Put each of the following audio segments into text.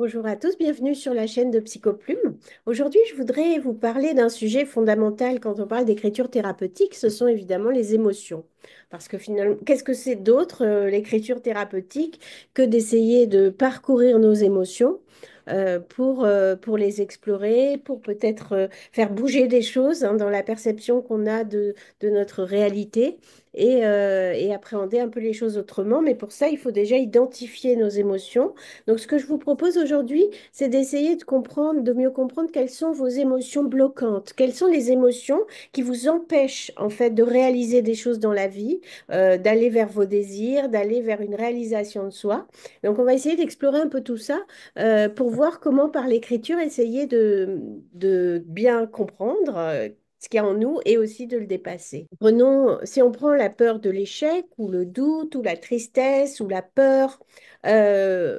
Bonjour à tous, bienvenue sur la chaîne de Psychoplume. Aujourd'hui, je voudrais vous parler d'un sujet fondamental quand on parle d'écriture thérapeutique, ce sont évidemment les émotions. Parce que finalement, qu'est-ce que c'est d'autre, l'écriture thérapeutique, que d'essayer de parcourir nos émotions pour les explorer, pour peut-être faire bouger des choses dans la perception qu'on a de notre réalité et appréhender un peu les choses autrement. Mais pour ça, il faut déjà identifier nos émotions. Donc, ce que je vous propose aujourd'hui, c'est d'essayer de comprendre, de mieux comprendre quelles sont vos émotions bloquantes, quelles sont les émotions qui vous empêchent en fait de réaliser des choses dans la vie, d'aller vers vos désirs, d'aller vers une réalisation de soi. Donc, on va essayer d'explorer un peu tout ça pour voir comment, par l'écriture, essayer de bien comprendre. Ce qu'il y a en nous et aussi de le dépasser. Prenons, si on prend la peur de l'échec ou le doute ou la tristesse ou la peur, euh,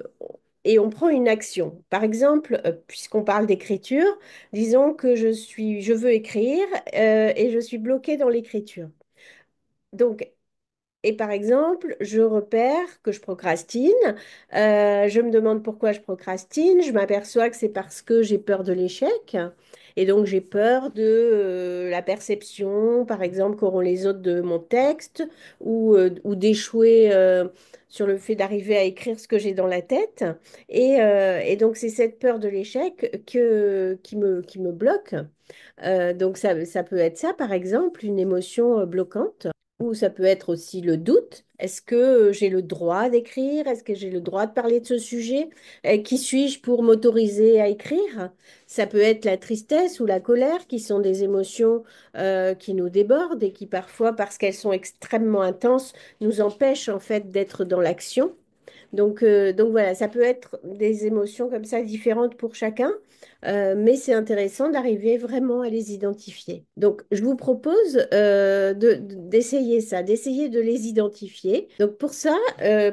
et on prend une action. Par exemple, puisqu'on parle d'écriture, disons que je veux écrire et je suis bloquée dans l'écriture. Donc, et par exemple, je repère que je procrastine, je me demande pourquoi je procrastine, je m'aperçois que c'est parce que j'ai peur de l'échec, et donc j'ai peur de la perception, par exemple, qu'auront les autres de mon texte, ou d'échouer sur le fait d'arriver à écrire ce que j'ai dans la tête. Et donc c'est cette peur de l'échec qui me bloque. Donc ça peut être ça, par exemple, une émotion bloquante. Ou ça peut être aussi le doute. Est-ce que j'ai le droit d'écrire? Est-ce que j'ai le droit de parler de ce sujet? Qui suis-je pour m'autoriser à écrire? Ça peut être la tristesse ou la colère, qui sont des émotions qui nous débordent et qui parfois, parce qu'elles sont extrêmement intenses, nous empêchent en fait d'être dans l'action. Donc voilà, ça peut être des émotions comme ça différentes pour chacun, mais c'est intéressant d'arriver vraiment à les identifier. Donc je vous propose d'essayer ça, d'essayer de les identifier. Donc pour ça,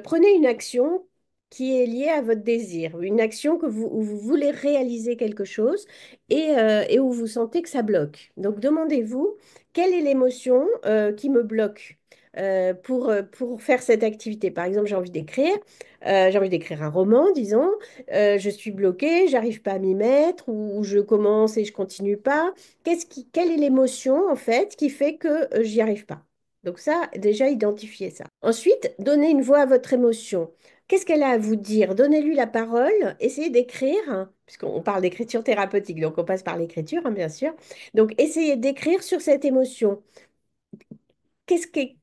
prenez une action qui est liée à votre désir, une action où vous voulez réaliser quelque chose et où vous sentez que ça bloque. Donc demandez-vous, quelle est l'émotion qui me bloque pour faire cette activité? Par exemple, j'ai envie d'écrire un roman, disons, je suis bloquée, j'arrive pas à m'y mettre, ou je commence et je continue pas. Quelle est l'émotion, en fait, qui fait que j'y arrive pas? Donc ça, déjà, identifiez ça. Ensuite, donnez une voix à votre émotion. Qu'est-ce qu'elle a à vous dire? Donnez-lui la parole, essayez d'écrire, hein, puisqu'on parle d'écriture thérapeutique, donc on passe par l'écriture, hein, bien sûr. Donc, essayez d'écrire sur cette émotion.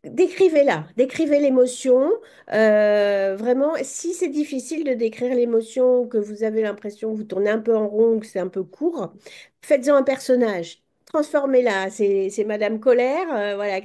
Décrivez-la, décrivez l'émotion. Vraiment, si c'est difficile de décrire l'émotion ou que vous avez l'impression que vous tournez un peu en rond, que c'est un peu court, faites-en un personnage. Transformez-la. C'est Madame Colère. Voilà,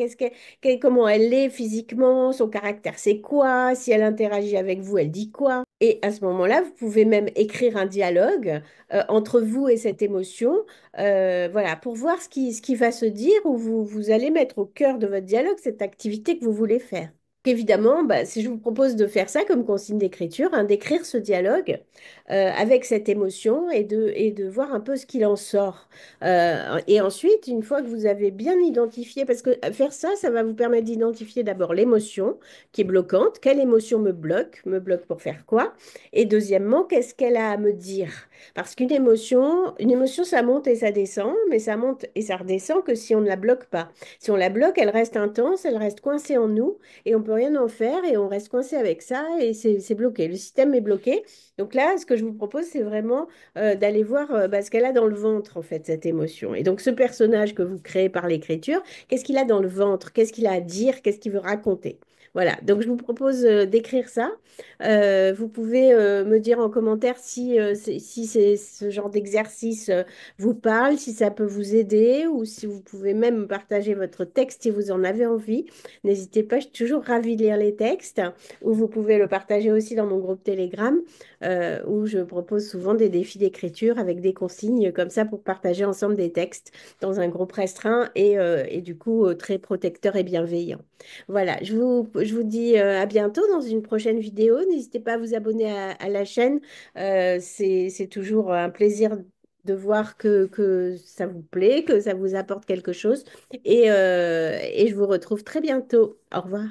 comment elle est physiquement, son caractère, c'est quoi? Si elle interagit avec vous, elle dit quoi? Et à ce moment-là, vous pouvez même écrire un dialogue entre vous et cette émotion, voilà, pour voir ce qui va se dire, ou vous allez mettre au cœur de votre dialogue cette activité que vous voulez faire. Évidemment, bah, si je vous propose de faire ça comme consigne d'écriture, hein, d'écrire ce dialogue avec cette émotion et de voir un peu ce qu'il en sort. Et ensuite, une fois que vous avez bien identifié, parce que faire ça, ça va vous permettre d'identifier d'abord l'émotion qui est bloquante, quelle émotion me bloque pour faire quoi, et deuxièmement, qu'est-ce qu'elle a à me dire. Parce une émotion, ça monte et ça descend, mais ça monte et ça redescend que si on ne la bloque pas. Si on la bloque, elle reste intense, elle reste coincée en nous et on peut rien en faire et on reste coincé avec ça et c'est bloqué. Le système est bloqué. Donc là, ce que je vous propose, c'est vraiment d'aller voir bah, ce qu'elle a dans le ventre, en fait, cette émotion. Et donc, ce personnage que vous créez par l'écriture, qu'est-ce qu'il a dans le ventre? Qu'est-ce qu'il a à dire? Qu'est-ce qu'il veut raconter? Voilà, donc je vous propose d'écrire ça. Vous pouvez me dire en commentaire si ce genre d'exercice vous parle, si ça peut vous aider, ou si vous pouvez même partager votre texte si vous en avez envie. N'hésitez pas, je suis toujours ravie de lire les textes, ou vous pouvez le partager aussi dans mon groupe Telegram, où je propose souvent des défis d'écriture avec des consignes comme ça pour partager ensemble des textes dans un groupe restreint et du coup très protecteur et bienveillant. Voilà, je vous dis à bientôt dans une prochaine vidéo. N'hésitez pas à vous abonner à la chaîne. C'est toujours un plaisir de voir que ça vous plaît, que ça vous apporte quelque chose. Et je vous retrouve très bientôt. Au revoir.